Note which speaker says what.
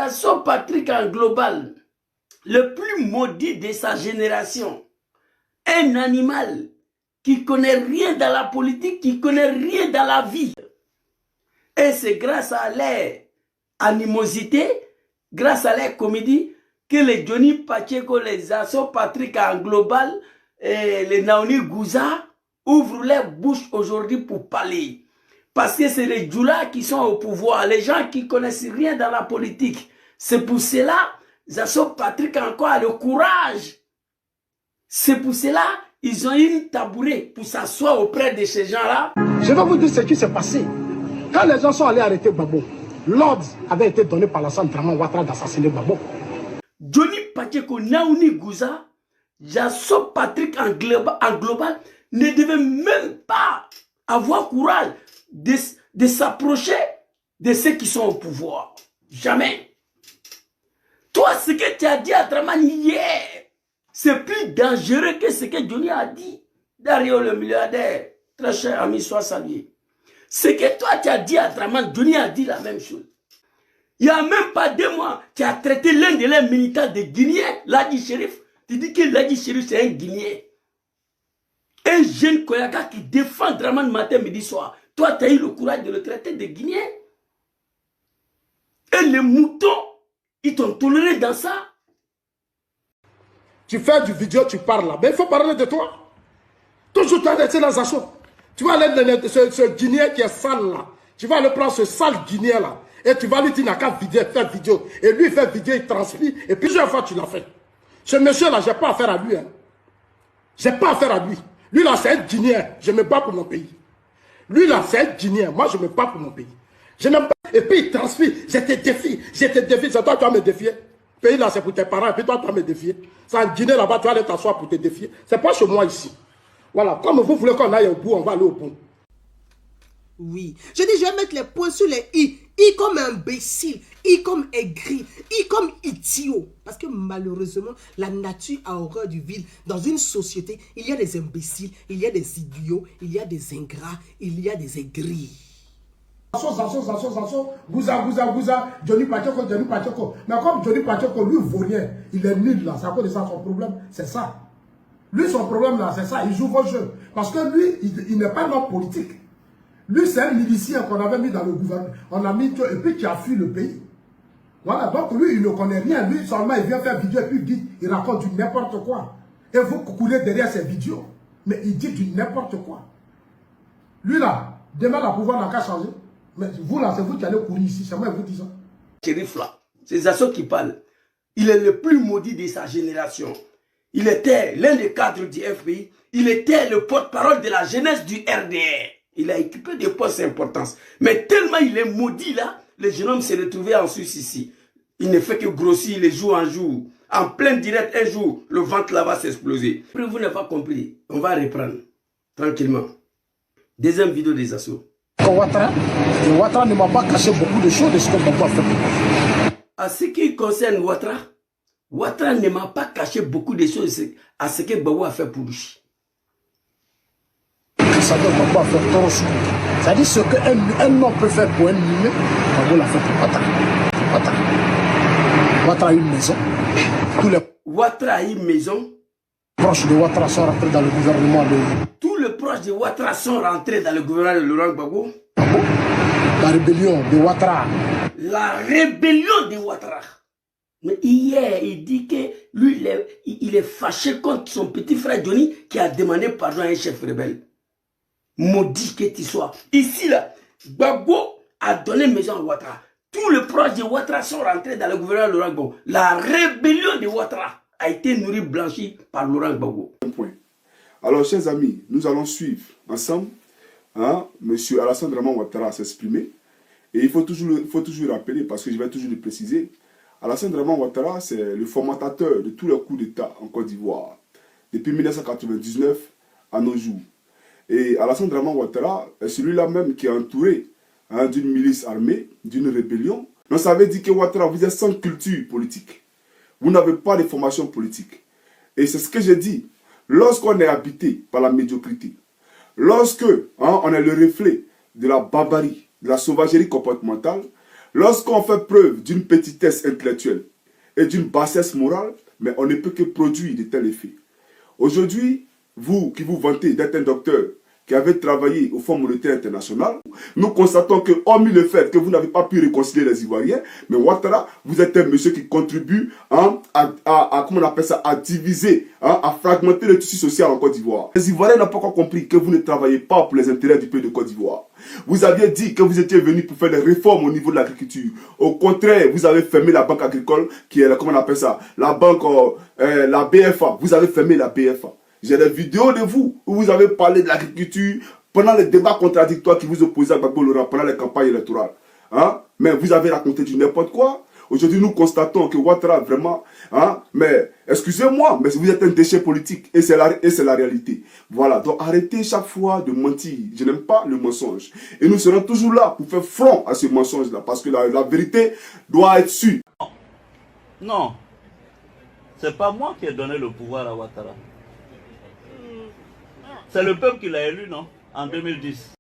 Speaker 1: Zasso Patrick en global, le plus maudit de sa génération, un animal qui connaît rien dans la politique, qui connaît rien dans la vie. Et c'est grâce à leur animosité, grâce à leur comédie, que les Johnny Pacheco, les Zasso Patrick en global, et les Naouni Gouza ouvrent leur bouche aujourd'hui pour parler. Parce que c'est les Djoula qui sont au pouvoir, les gens qui ne connaissent rien dans la politique. C'est pour cela, Zasso Patrick encore a le courage. C'est pour cela, ils ont une tabouret pour s'asseoir auprès de ces gens-là.
Speaker 2: Je vais vous dire ce qui s'est passé. Quand les gens sont allés arrêter Gbagbo, l'ordre avait été donné par Alassane Dramane Ouattara d'assassiner Gbagbo.
Speaker 1: Johnny Pacheco, Naouni Gouza, Zasso Patrick en global ne devait même pas avoir courage de s'approcher de ceux qui sont au pouvoir. Jamais. Toi, ce que tu as dit à Dramane hier, c'est plus dangereux que ce que Johnny a dit. Dario le milliardaire, très cher ami, soit salué. Ce que toi tu as dit à Dramane, Johnny a dit la même chose. Il n'y a même pas 2 mois, tu as traité l'un de leurs militants de Guinéen, Ladi Chérif. Tu dis que Ladi Chérif c'est un Guinéen. Un jeune Koyaka qui défend Dramane matin, midi, soir. Toi, tu as eu le courage de le traiter de Guinéen. Et les moutons, ils t'ont toléré dans ça.
Speaker 2: Tu fais du vidéo, tu parles là. Mais il faut parler de toi. Toujours tu as laissé les Zasso. Tu vas aller ce Guinéen qui est sale là. Tu vas aller prendre ce sale Guinéen là. Et tu vas lui dire, n'a qu'à faire vidéo. Et lui, il fait vidéo, il transpire. Et plusieurs fois, tu l'as fait. Ce monsieur-là, je n'ai pas affaire à lui. Hein. Je n'ai pas affaire à lui. Lui, là, c'est un Guinéen. Je me bats pour mon pays. Lui, là, c'est un Guinéen. Moi, je me bats pour mon pays. Je n'aime pas. Et puis, il transpire. Je te défie. Je te défie. C'est toi qui vas me défier. Le pays, là, c'est pour tes parents. Et puis, toi, tu vas me défier. C'est en Guinée, là-bas, tu vas aller t'asseoir pour te défier. C'est pas chez moi, ici. Voilà. Comme vous voulez qu'on aille au bout, on va aller au bout.
Speaker 3: Oui. Je dis, je vais mettre les points sur les i. I comme imbécile, I comme aigri, I comme idiot. Parce que malheureusement, la nature a horreur du vide. Dans une société, il y a des imbéciles, il y a des idiots, il y a des ingrats, il y a des aigris.
Speaker 2: Zasso, Gouza, Johnny Pacheco. Mais comme Johnny Pacheco, lui, vaut rien. Il est nul là. C'est à cause de ça, son problème, c'est ça. Lui, son problème là, c'est ça. Il joue vos jeux. Parce que lui, il n'est pas un homme politique. Lui, c'est un milicien qu'on avait mis dans le gouvernement. On a mis, et puis qui a fui le pays. Voilà, donc lui, il ne connaît rien. Lui, seulement, il vient faire vidéo et puis il raconte du n'importe quoi. Et vous courez derrière ces vidéos. Mais il dit du n'importe quoi. Lui, là, demain, le pouvoir n'a qu'à changer. Mais vous, là, c'est vous qui allez courir ici. C'est moi qui vous dis ça.
Speaker 1: Chérif, là, c'est Zasso qui parle. Il est le plus maudit de sa génération. Il était l'un des cadres du FPI. Il était le porte-parole de la jeunesse du RDR. Il a occupé des postes d'importance. Mais tellement il est maudit là, le jeune homme s'est retrouvé en Suisse ici. Il ne fait que grossir les jours en jour. En plein direct, un jour, le ventre là va s'exploser. Après, vous n'avez pas compris. On va reprendre tranquillement. Deuxième vidéo des Zasso.
Speaker 2: Ouattara ne m'a pas caché beaucoup de choses de ce que Gbagbo a fait.
Speaker 1: À ce qui concerne Ouattara, Ouattara ne m'a pas caché beaucoup de choses à ce que Gbagbo a fait pour lui.
Speaker 2: Ça doit Gbagbo a fait trop chaud. C'est-à-dire ce qu'un homme peut faire pour un humain, Gbagbo l'a fait pour Ouattara. Ouattara a une maison.
Speaker 1: Ouattara a une maison.
Speaker 2: Proches de Ouattara sont rentrés dans le gouvernement de...
Speaker 1: Tous les proches de Ouattara sont rentrés dans le gouvernement de Laurent Gbagbo.
Speaker 2: La rébellion de Ouattara.
Speaker 1: La rébellion de Ouattara. Mais hier, il dit que lui, il est fâché contre son petit frère Johnny qui a demandé pardon à un chef rebelle. Maudit que tu sois. Ici, là, Gbagbo a donné maison à Ouattara. Tous les proches de Ouattara sont rentrés dans le gouvernement de Laurent Gbagbo. La rébellion de Ouattara a été nourrie, blanchie par Laurent Gbagbo.
Speaker 4: Alors, chers amis, nous allons suivre ensemble. Monsieur Alassane Dramane Ouattara s'exprimer. Et il faut toujours rappeler, parce que je vais toujours le préciser, Alassane Dramane Ouattara, c'est le fomentateur de tous les coups d'État en Côte d'Ivoire, depuis 1999 à nos jours. Et Alassane Dramane Ouattara est celui-là même qui est entouré d'une milice armée, d'une rébellion. Donc ça veut dire que Ouattara, vous êtes sans culture politique. Vous n'avez pas de formation politique. Et c'est ce que j'ai dit. Lorsqu'on est habité par la médiocrité, lorsque on est le reflet de la barbarie, de la sauvagerie comportementale, Lorsqu'on fait preuve d'une petitesse intellectuelle et d'une bassesse morale, mais on ne peut que produire de tels effets. Aujourd'hui, vous qui vous vantez d'être un docteur qui avait travaillé au Fonds monétaire international, nous constatons que, hormis le fait que vous n'avez pas pu réconcilier les Ivoiriens, mais Ouattara, vous êtes un monsieur qui contribue comment on appelle ça, à diviser, à fragmenter le tissu social en Côte d'Ivoire. Les Ivoiriens n'ont pas encore compris que vous ne travaillez pas pour les intérêts du pays de Côte d'Ivoire. Vous aviez dit que vous étiez venu pour faire des réformes au niveau de l'agriculture. Au contraire, vous avez fermé la banque agricole, qui est, comment on appelle ça, la banque, la BFA. Vous avez fermé la BFA. J'ai des vidéos de vous où vous avez parlé de l'agriculture pendant les débats contradictoires qui vous opposaient à Gbagbo Laurent pendant les campagnes électorales. Mais vous avez raconté du n'importe quoi. Aujourd'hui, nous constatons que Ouattara, vraiment, mais excusez-moi, mais vous êtes un déchet politique et c'est la réalité. Voilà, donc arrêtez chaque fois de mentir. Je n'aime pas le mensonge. Et nous serons toujours là pour faire front à ce mensonge-là parce que la vérité doit être sûre.
Speaker 5: Non, c'est pas moi qui ai donné le pouvoir à Ouattara. C'est le peuple qui l'a élu, non? En 2010.